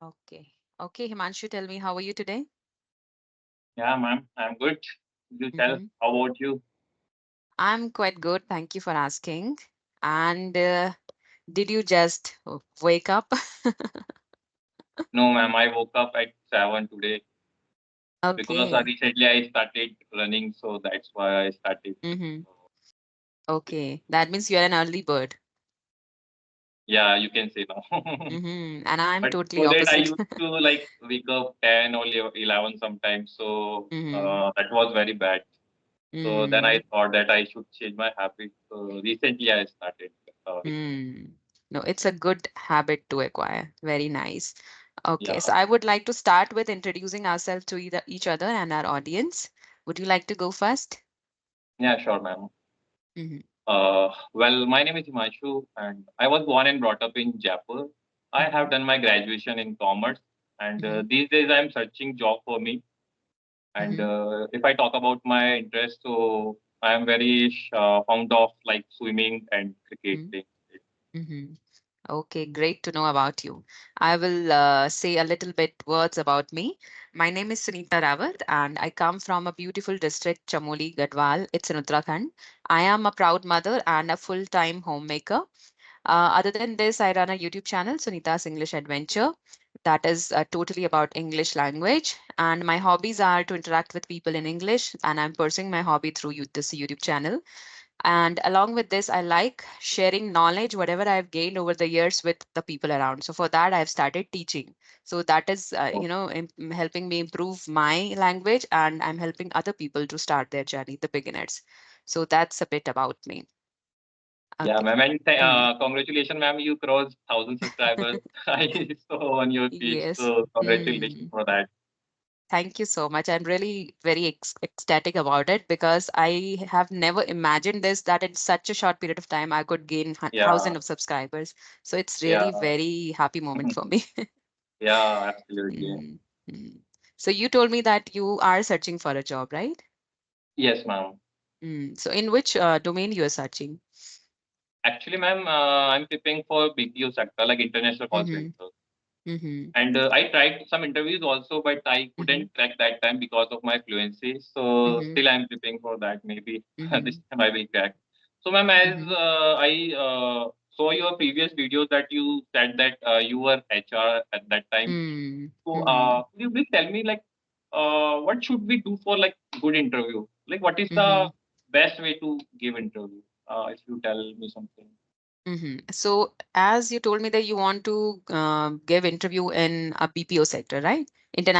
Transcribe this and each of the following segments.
Okay. Okay, Himanshu, tell me, how are you today? Yeah, ma'am, I'm good. You tell, Mm-hmm. how about you? I'm quite good. Thank you for asking. And did you just wake up? No, ma'am, I woke up at 7 today because Okay. recently I started running, so that's why I started. Mm-hmm. Okay. That means you're an early bird. Yeah, you can say now. Mm-hmm. And I'm But totally before that, I opposite. used to like wake up 10 or 11 sometimes, so Mm-hmm. that was very bad. So then I Mm. thought that I should change my habit. So recently I started waking up. Mm. No, it's a good habit to acquire. Very nice. Okay, so Yeah, I would like to start with introducing ourselves to either each other and our audience. Would you like to go first? yeah, sure, ma'am. Mm-hmm. Well, my name is Himanshu, and I was born and brought up in Jaipur. I Mm-hmm. have done my graduation in commerce, and Mm-hmm. these days I'm searching job for me. And Mm-hmm. if I talk about my interest, so I am very fond of like swimming and cricketing. Mm-hmm. Okay, great to know about you. I will say a little bit words about me. My name is Sunita Rawat, and I come from a beautiful district, Chamoli, Gadwal. It's in Uttarakhand. I am a proud mother and a full-time homemaker. Other than this, I run a YouTube channel, Sunita's English Adventure, that is totally about English language. And my hobbies are to interact with people in English, and I'm pursuing my hobby through this YouTube channel. And along with this, I like sharing knowledge, whatever I've gained over the years with the people around. So for that, I've started teaching. So that is, Oh, helping me improve my language, and I'm helping other people to start their journey, the beginners. So that's a bit about me. yeah, Okay. ma'am, and Hmm. congratulations, ma'am. You crossed 1,000 subscribers. I saw on your page, Yes. so congratulations Hmm. for that. Thank you so much. I'm really very ecstatic about it because I have never imagined this, that in such a short period of time I could gain Yeah, thousand of subscribers. So it's yeah, really very happy moment for me. yeah, absolutely. Mm, mm. So you told me that you are searching for a job, right? Yes, ma'am. So in which domain you are searching? Actually, ma'am, I'm preparing for BPO sector, like international call Mm-hmm, center. mm-hmm, And I tried some interviews also, but I mm-hmm, couldn't crack that time because of my fluency. So mm-hmm, still, I'm preparing for that. Maybe this mm-hmm, time I will crack. So, ma'am, as mm-hmm, I saw your previous videos that you said that you were HR at that time. So, mm-hmm, could you please tell me like what should we do for like good interview? Like, what is the mm-hmm. best way to give interview? If you tell me something. So, as you told me that you want to give interview in a BPO sector, right?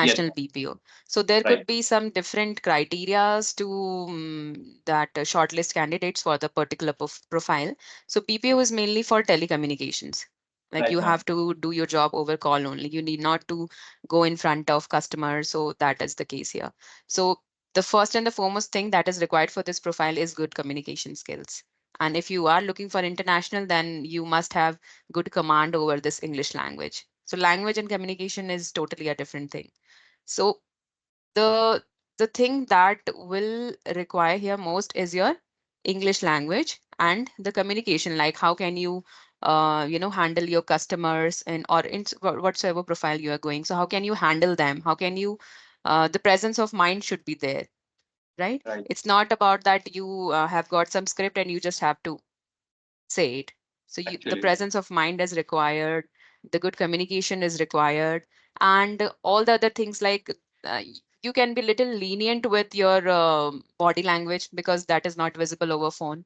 Yes, International BPO. So there right, could be some different criterias to that shortlist candidates for the particular profile. So BPO is mainly for telecommunications. Like right, you ma'am. have to do your job over call only. You need not to go in front of customers. So that is the case here. So the first and the foremost thing that is required for this profile is good communication skills. And if you are looking for international, then you must have good command over this English language. So language and communication is totally a different thing. So the the thing that will require here most is your English language and the communication, like how can you handle your customers and or in whatsoever profile you are going. So how can you handle them? How can you the presence of mind should be there, right? Right, It's not about that you have got some script and you just have to say it. So the actually. presence of mind is required, the good communication is required, and all the other things like uh, you can be little lenient with your body language because that is not visible over phone.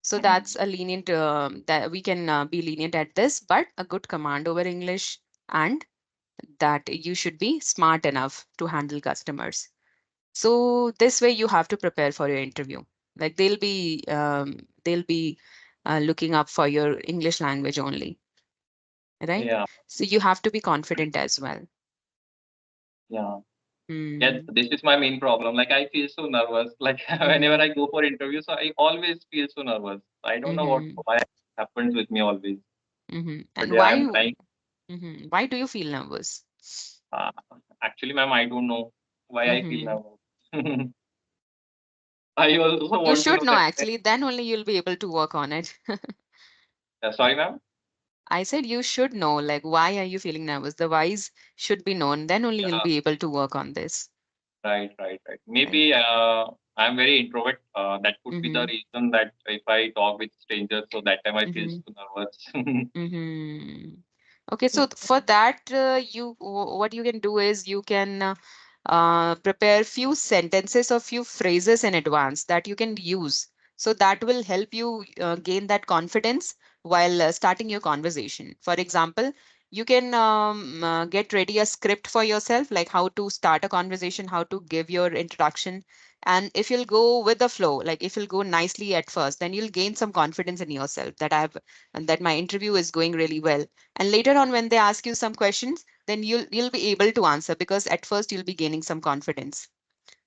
So Mhm. that's a lenient that we can be lenient at this, but a good command over English and that you should be smart enough to handle customers. So this way you have to prepare for your interview. Like they'll be looking up for your English language only, right? Yeah, So you have to be confident as well. yeah. Yeah, Mm, this is my main problem. Like I feel so nervous. Like whenever mm-hmm, I go for interviews, so I always feel so nervous. I don't know what mm-hmm, why it happens with me always. mm-hmm. But And yeah, why I'm trying. why do you feel nervous? Uh, Actually, ma'am, I don't know why I feel Mm-hmm. nervous. I also You want to should know know that. actually, then only you'll be able to work on it. Sorry, ma'am. I said you should know, like, why are you feeling nervous? The whys should be known. Then only you'll Yeah, be able to work on this. right, right, right. Right. Maybe I'm very introvert. That could be the Mm-hmm. reason that if I talk with strangers, so that time I feel Mm-hmm. so nervous. Mm-hmm. Okay, so for that, what you can do is you can prepare few sentences or few phrases in advance that you can use. So that will help you gain that confidence while starting your conversation. For example, you can get ready a script for yourself, like how to start a conversation, how to give your introduction. And if you'll go with the flow, like if you'll go nicely at first, then you'll gain some confidence in yourself that and that my interview is going really well. And later on, when they ask you some questions, then you'll be able to answer because at first you'll be gaining some confidence.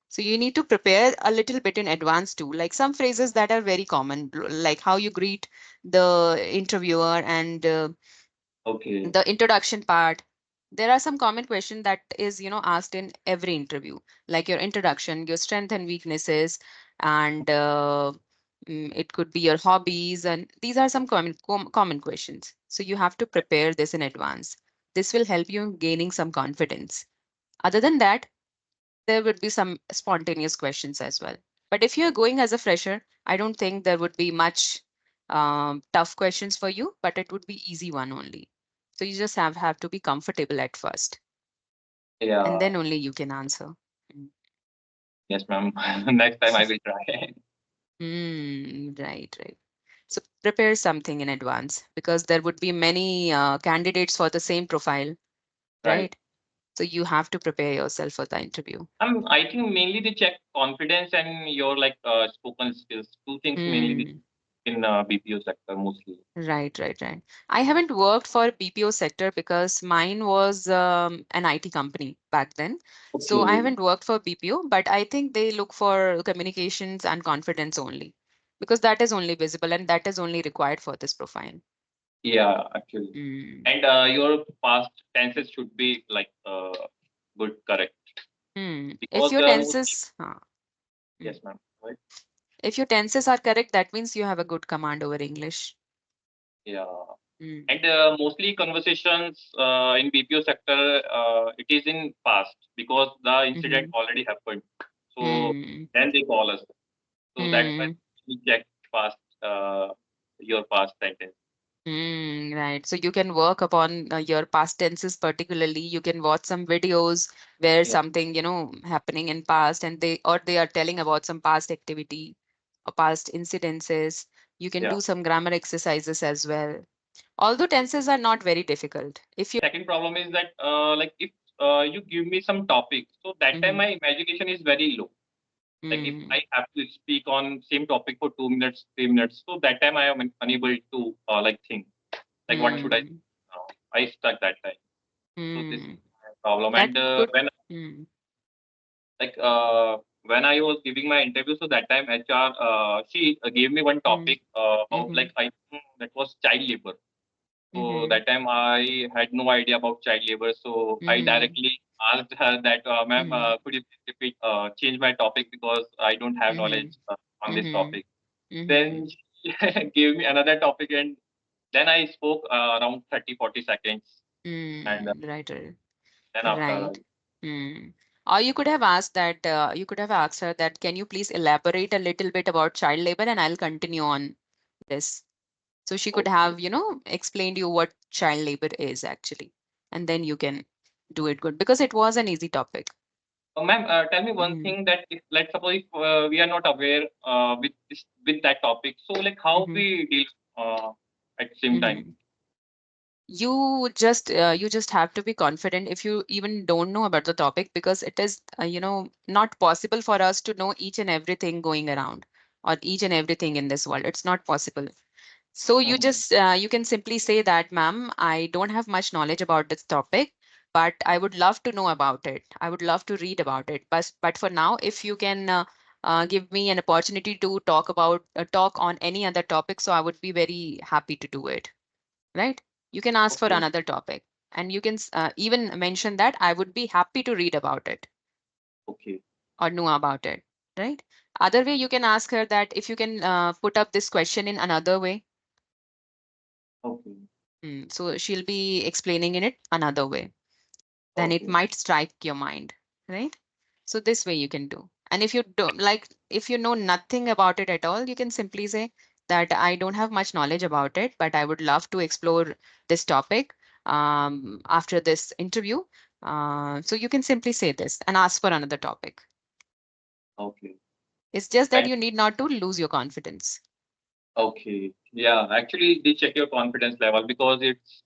So you need to prepare a little bit in advance too, like some phrases that are very common, like how you greet the interviewer and Okay. the introduction part. There are some common questions that is, asked in every interview, like your introduction, your strengths and weaknesses, and it could be your hobbies, and these are some common questions. So you have to prepare this in advance. This will help you in gaining some confidence. Other than that, there would be some spontaneous questions as well. But if you're going as a fresher, I don't think there would be much tough questions for you, but it would be easy one only. So you just have to be comfortable at first, and Yeah. then only you can answer. Yes, ma'am. Next time I will try. Right, right. So prepare something in advance because there would be many candidates for the same profile, Right. right? So you have to prepare yourself for the interview. I think mainly they check confidence and your like spoken skills. Two things mainly they Hmm. in BPO sector mostly. Right, right, right. I haven't worked for BPO sector because mine was an IT company back then. So I Okay. haven't worked for BPO, but I think they look for communications and confidence only because that is only visible and that is only required for this profile. Yeah, actually. Mm. And your past tenses should be like good, correct. If Because your mostly, tenses, mm. yes, ma'am. Right. If your tenses are correct, that means you have a good command over English. Yeah. Mm. And mostly conversations in BPO sector, it is in past because the incident Mm-hmm. already happened. So Mm. then they call us. So that's why Mm. we check past your past sentence. Right. So you can work upon your past tenses particularly. You can watch some videos where Yes. something, happening in past and they are telling about some past activity or past incidences. You can Yeah. do some grammar exercises as well. Although tenses are not very difficult. If you Second problem is that like if you give me some topic, so that time Mhm. my imagination is very low. Like if I Mm. have to speak on same topic for 2 minutes, 3 minutes, so that time I am unable to like think like what should I Mm. now? I stuck that time. So this is Mm. my problem. That And could mm. like when I was giving my interview, so that time HR she gave me one Mm. topic about Mm-hmm. like I think that was child labor. So Mm-hmm. that time I had no idea about child labor. So I Mm-hmm. directly asked her that, ma'am, Mm-hmm. could you please repeat, change my topic because I don't have Mm-hmm. knowledge on this Mm-hmm. topic. Mm-hmm. Then she gave me another topic and then I spoke around 30-40 seconds. And Right, right. then after, Right. Hmm. Or you could have asked that, you could have asked her that, can you please elaborate a little bit about child labor and I'll continue on this. So she could okay. have, explained you what child labor is actually. And then you can do it good because it was an easy topic. Ma'am, tell me one Mm-hmm. thing that if, let's suppose if we are not aware with this with that topic, so like how Mm-hmm. we deal at the same time. Mm-hmm. You just have to be confident if you even don't know about the topic because it is not possible for us to know each and everything going around or each and everything in this world. It's not possible. So Mhm. you can simply say that, ma'am, I don't have much knowledge about this topic, but I would love to know about it. I would love to read about it. But for now, if you can give me an opportunity to talk on any other topic, so I would be very happy to do it, right? You can ask for Okay. another topic and you can even mention that I would be happy to read about it Okay. or know about it, right? Other way, you can ask her that if you can put up this question in another way. Okay. So she'll be explaining in it another way. Then it Okay. might strike your mind, right? So this way you can do. And if you don't like, if you know nothing about it at all, you can simply say that I don't have much knowledge about it, but I would love to explore this topic after this interview. So you can simply say this and ask for another topic. Okay. It's just that And you need not to lose your confidence. okay. Yeah. Actually, they check your confidence level because it's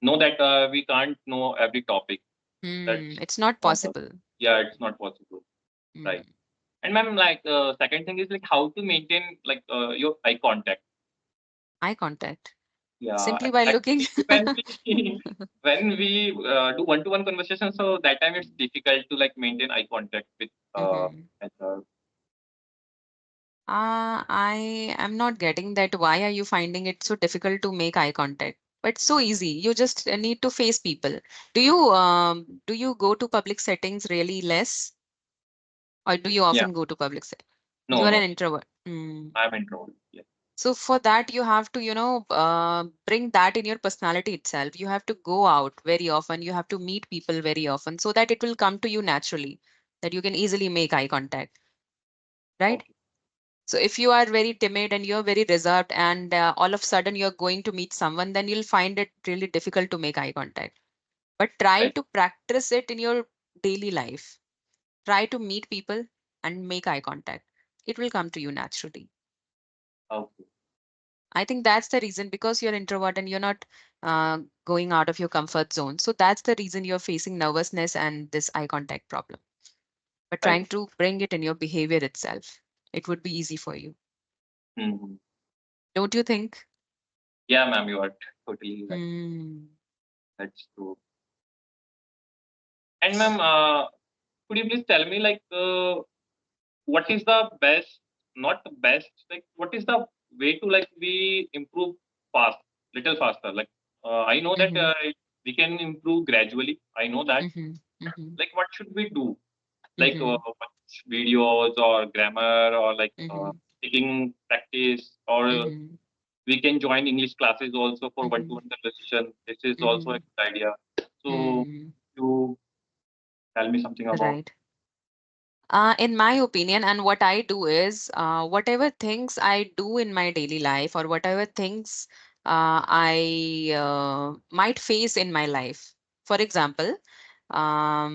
know that we can't know every topic. That's It's not possible. yeah, it's not possible. Right. Mm, And ma'am, like second thing is like how to maintain like your eye contact. Eye contact. Yeah, Simply by looking. actually when we when we do one-to-one conversation, so that time it's difficult to like maintain eye contact with Mhm. HR. I am not getting that. Why are you finding it so difficult to make eye contact? But it's so easy. You just need to face people. Do you go to public settings really less, or do you Yeah, often go to public set? You no, are no, an introvert. Mm. I'm introvert. Yeah, So for that, you have to, bring that in your personality itself. You have to go out very often. You have to meet people very often so that it will come to you naturally, that you can easily make eye contact, right? okay, So if you are very timid and you're very reserved and all of a sudden you're going to meet someone, then you'll find it really difficult to make eye contact. But try right, to practice it in your daily life. Try to meet people and make eye contact. It will come to you naturally. okay, I think that's the reason, because you're introvert and you're not going out of your comfort zone. So that's the reason you're facing nervousness and this eye contact problem. But right. trying to bring it in your behavior itself, it would be easy for you. Hmm. Don't you think? Yeah, ma'am, you are totally right. Hmm. That's true. And ma'am, could you please tell me like what is the best, not the best, like what is the way to like we improve fast, little faster? Like I know that Mm-hmm. we can improve gradually. I know that. Mm-hmm. Mm-hmm. Like what should we do? Like Mm-hmm. watch videos or grammar or like Mm-hmm. speaking practice or Mm-hmm. we can join English classes also for Mm-hmm. one-to-one conversation. This is also a Mm-hmm. good idea. So Mm. you tell me something about. Right. In my opinion, and what I do is, whatever things I do in my daily life or whatever things I might face in my life. For example, I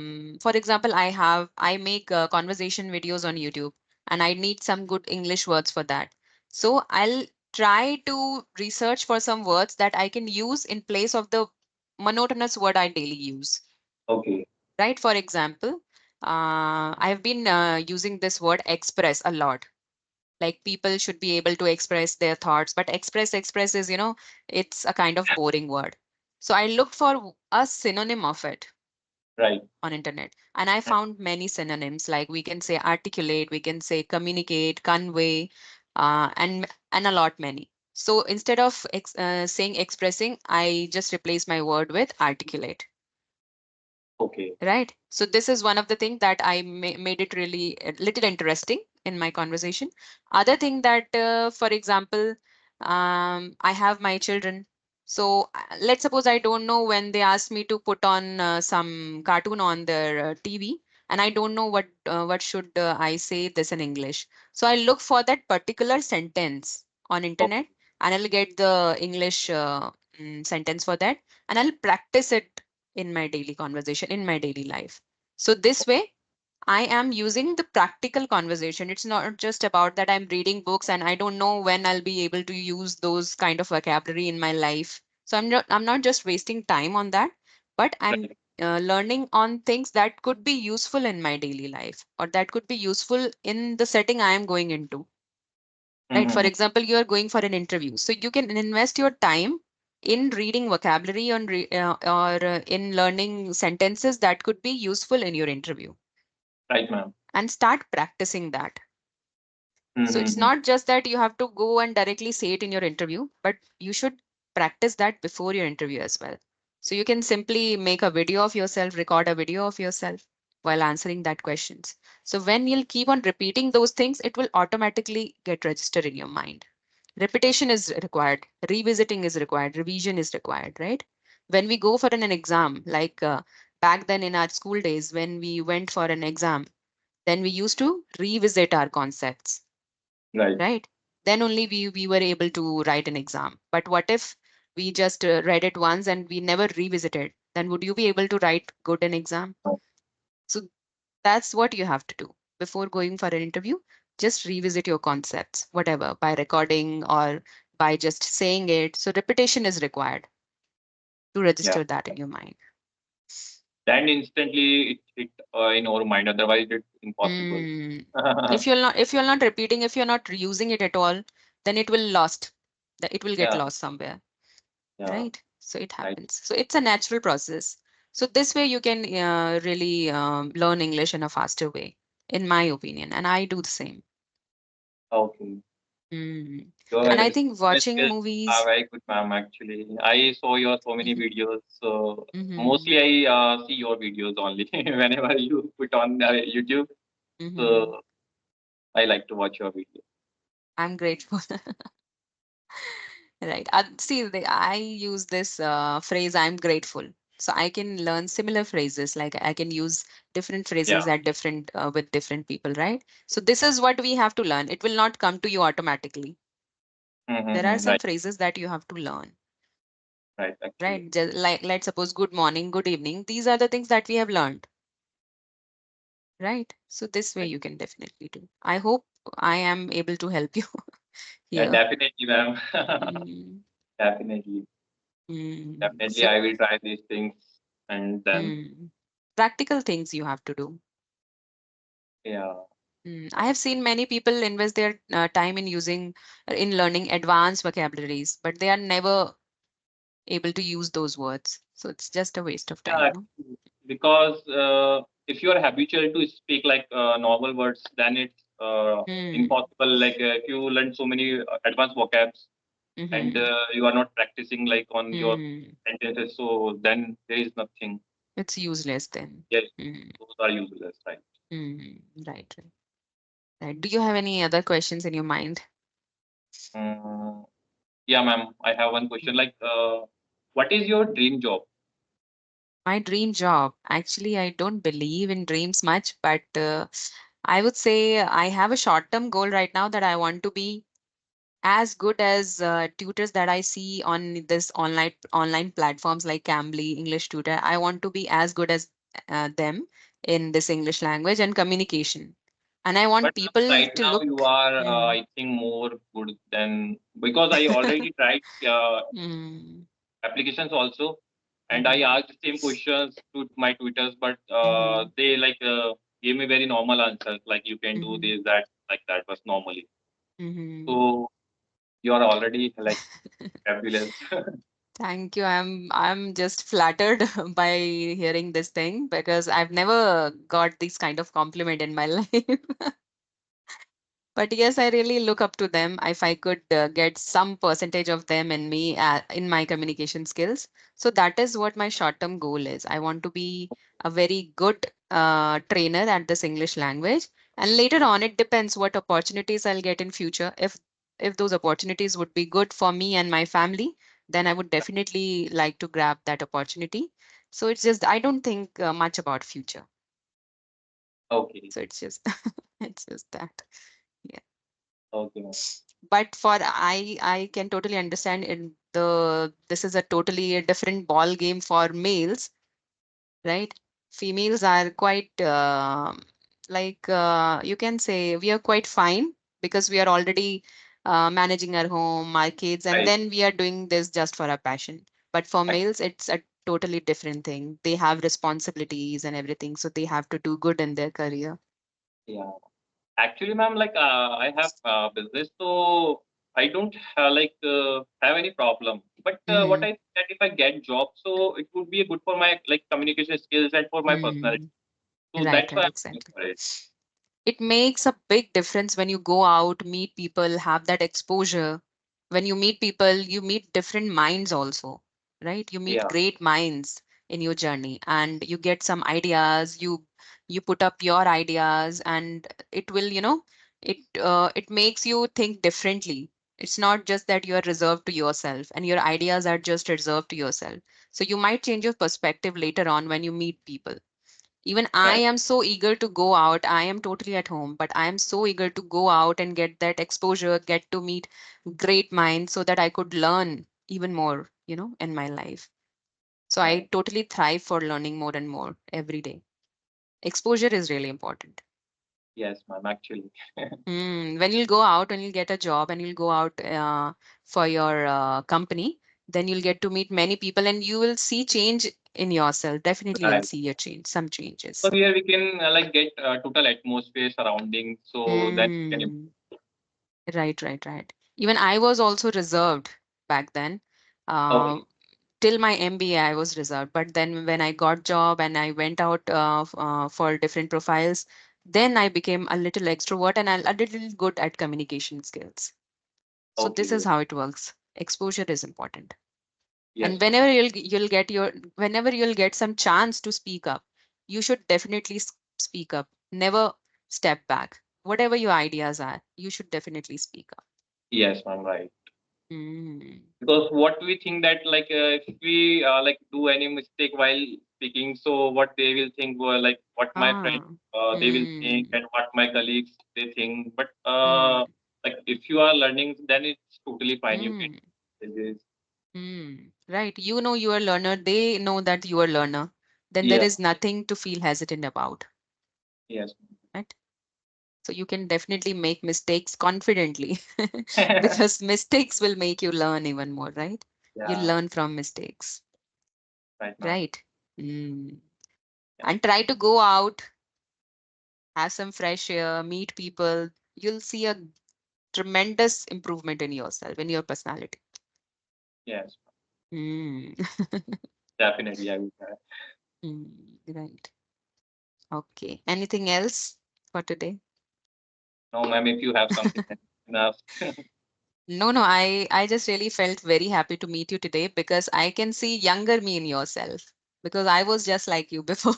make conversation videos on YouTube, and I need some good English words for that. So I'll try to research for some words that I can use in place of the monotonous word I daily use, Okay. right? For example, I've been using this word express a lot. Like people should be able to express their thoughts, but express is, it's a kind of boring word. So I looked for a synonym of it Right. on internet, and I found many synonyms. Like we can say articulate, we can say communicate, convey, and a lot many. So instead of saying expressing, I just replace my word with articulate. Okay. Right. So this is one of the things that I made it really a little interesting in my conversation. Other thing that, for example, I have my children. So let's suppose I don't know when they ask me to put on some cartoon on their TV, and I don't know what should I say this in English. So I look for that particular sentence on internet, Okay. and I'll get the English sentence for that, and I'll practice it in my daily conversation, in my daily life. So this way, I am using the practical conversation. It's not just about that I'm reading books and I don't know when I'll be able to use those kind of vocabulary in my life. So I'm not just wasting time on that, but I'm Right. learning on things that could be useful in my daily life, or that could be useful in the setting I am going into. Right. For Mm-hmm. example, you are going for an interview. So you can invest your time in reading vocabulary or in learning sentences that could be useful in your interview, Right, ma'am. and start practicing that. So it's Mm-hmm. not just that you have to go and directly say it in your interview, but you should practice that before your interview as well. So you can simply make a video of yourself, record a video of yourself while answering that questions. So when you'll keep on repeating those things, it will automatically get registered in your mind. Repetition is required, revisiting is required, revision is required, right? When we go for an exam, like back then in our school days, when we went for an exam, then we used to revisit our concepts, Right. right? Then only we were able to write an exam. But what if we just read it once and we never revisited? Then would you be able to write good an exam? So that's what you have to do before going for an interview. Just revisit your concepts, whatever, by recording or by just saying it. So repetition is required to Yeah. register that in your mind. Then instantly it hit in our mind. Otherwise, it's impossible. Mm. If you're not repeating, if you're not using it at all, then it will lost. It will get Yeah. lost somewhere, Yeah. right? So it Right. happens. So it's a natural process. So this way you can really learn English in a faster way, in my opinion, and I do the same. Okay. Mm. Your And I think watching skills are movies. very good, ma'am. Actually, I saw your so many Mhm, videos. So mhm, mostly I see your videos only whenever you put on YouTube. mhm. So I like to watch your videos. I'm grateful. Right. See, I use this phrase, I'm grateful. So I can learn similar phrases, like I can use different Yeah. phrases at different with different people, right? So this is what we have to learn. It will not come to you automatically. There are some Right. phrases that you have to learn, Right. Actually. right? Just like let's suppose good morning, good evening. These are the things that we have learned, right? So this way Right. you can definitely do. I hope I am able to help you Yeah. here. Definitely, ma'am. Mm, Definitely. Definitely, So, I will try these things and then practical things you have to do. yeah. I have seen many people invest their time in using, in learning advanced vocabularies, but they are never able to use those words. So it's just a waste of time, Yeah, no? because if you are habitual to speak like normal words, then it's Hmm. impossible. Like if you learn so many advanced vocabs and Mm-hmm. you are not practicing like on your Hmm. sentences, so then there is nothing. It's useless then. Yes, Hmm. those are useless, right? Hmm. Right, right, right. Do you have any other questions in your mind? Mm, yeah, ma'am. I have one question. Like, what is your dream job? My dream job. Actually, I don't believe in dreams much, but I would say I have a short-term goal right now that I want to be as good as tutors that I see on this online platforms like Cambly, English Tutor. I want to be as good as them in this English language and communication. And I But want people right to now you look. are, Mm, I think, more good than because I already tried mm, applications also, and I mhm, asked the same questions to my tutors, but mhm, they like gave me very normal answers, like you can do mhm, this, that, like that was normally. mhm. So you are already like fabulous. Thank you. I'm just flattered by hearing this thing because I've never got this kind of compliment in my life. But yes, I really look up to them. If I could get some percentage of them in me in my communication skills. So that is what my short-term goal is. I want to be a very good trainer at this English language. And later on, it depends what opportunities I'll get in future. If those opportunities would be good for me and my family, then I would definitely like to grab that opportunity. So it's just I don't think much about future. Okay, So it's just it's just that. Yeah. okay, ma'am. But for I can totally understand in this is a totally a different ball game for males, right? Females are quite like you can say we are quite fine because we are already managing our home, our kids, and Right. then we are doing this just for our passion. But for Ac- males, it's a totally different thing. They have responsibilities and everything, so they have to do good in their career. Yeah. Actually, ma'am, like I have business, so I don't have any problem. But what Mm-hmm. I think that if I get job, so it would be good for my like communication skills and for my personality. Mm. So Right, that's why right, I'm looking exactly. for it. It makes a big difference when you go out, meet people, have that exposure. When you meet people, you meet different minds also, right? You meet Yeah, great minds in your journey and you get some ideas, you put up your ideas and it will, it makes you think differently. It's not just that you are reserved to yourself and your ideas are just reserved to yourself. So you might change your perspective later on when you meet people. Even I Right. am so eager to go out. I am totally at home, but I am so eager to go out and get that exposure, get to meet great minds so that I could learn even more, in my life. So I Right. totally thrive for learning more and more every day. Exposure is really important. Yes, ma'am. Actually. When you'll go out, when you'll get a job and you'll go out for your company, then you'll get to meet many people and you will see change in yourself. Definitely, you'll Right. see a change, some So changes. here we can like get total atmosphere surrounding. So that we can. Hmm. Right, right, right. Even I was also reserved back then. Okay. Uh, till my MBA, I was reserved. But then when I got job and I went out for different profiles, then I became a little extrovert and a little good at communication skills. So this is Okay. how it works. Exposure is important. Yes, And ma'am. whenever you'll get some chance to speak up, you should definitely speak up. Never step back. Whatever your ideas are, you should definitely speak up. Yes, ma'am. Right. Mm. Because what we think that like if we like do any mistake while speaking, so what they will think, like what my friends Ah. they will think Mm. and what my colleagues they think. But Mm. like if you are learning, then it's totally fine. You can. Mm. It is- Right. You know you are a learner. They know that you are a learner. Then there Yeah. is nothing to feel hesitant about. Yes. Right. So you can definitely make mistakes confidently because mistakes will make you learn even more, right? You Yeah. learn from mistakes, Right, ma'am. right? Mm. Yeah. And try to go out, have some fresh air, meet people. You'll see a tremendous improvement in yourself, in your personality. Yes. Mm. Definitely, I will try. Right. Okay. Anything else for today? No, ma'am. If you have something enough. No, no, I just really felt very happy to meet you today because I can see younger me in yourself because I was just like you before.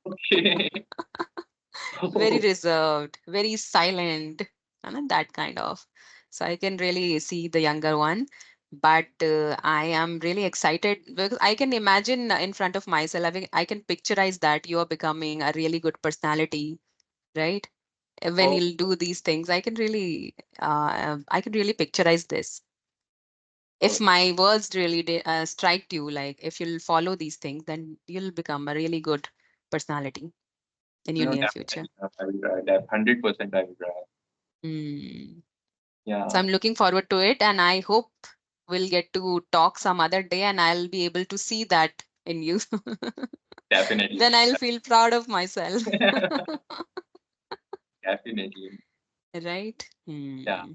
Okay. Very reserved, very silent, and that kind of. So I can really see the younger one. But I am really excited because I can imagine in front of myself, I can picturize that you are becoming a really good personality, right? When Oh, you'll do these things, I can really picturize this. If okay. my words really strike you, like if you'll follow these things, then you'll become a really good personality in your No, near definitely, future. ma'am, I will try. 100% I will try. Mm. So Yeah. I'm looking forward to it, and I hope we'll get to talk some other day, and I'll be able to see that in you. Definitely. Then I'll feel proud of myself. Definitely. Right? Yeah.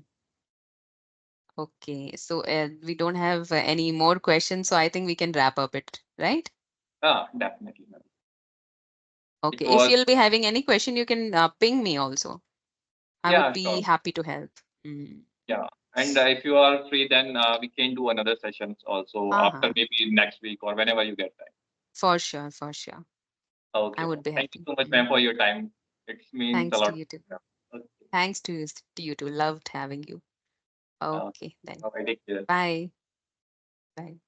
Okay, so we don't have any more questions, so I think we can wrap up it, right? Definitely, ma'am. It Okay, if was, you'll be having any question, you can ping me also. I would yeah, be sure. happy to help. Mm. Yeah. And if you are free, then we can do another sessions also after Uh-huh. maybe next week or whenever you get time. For sure, for sure. I Okay, would ma'am. be Thank you happy. so much, ma'am, for your time. It means a Thanks to lot. you too. Yeah. Okay. Thanks to you too. Loved having you. Uh, Okay, then. okay, take care. Bye. Bye.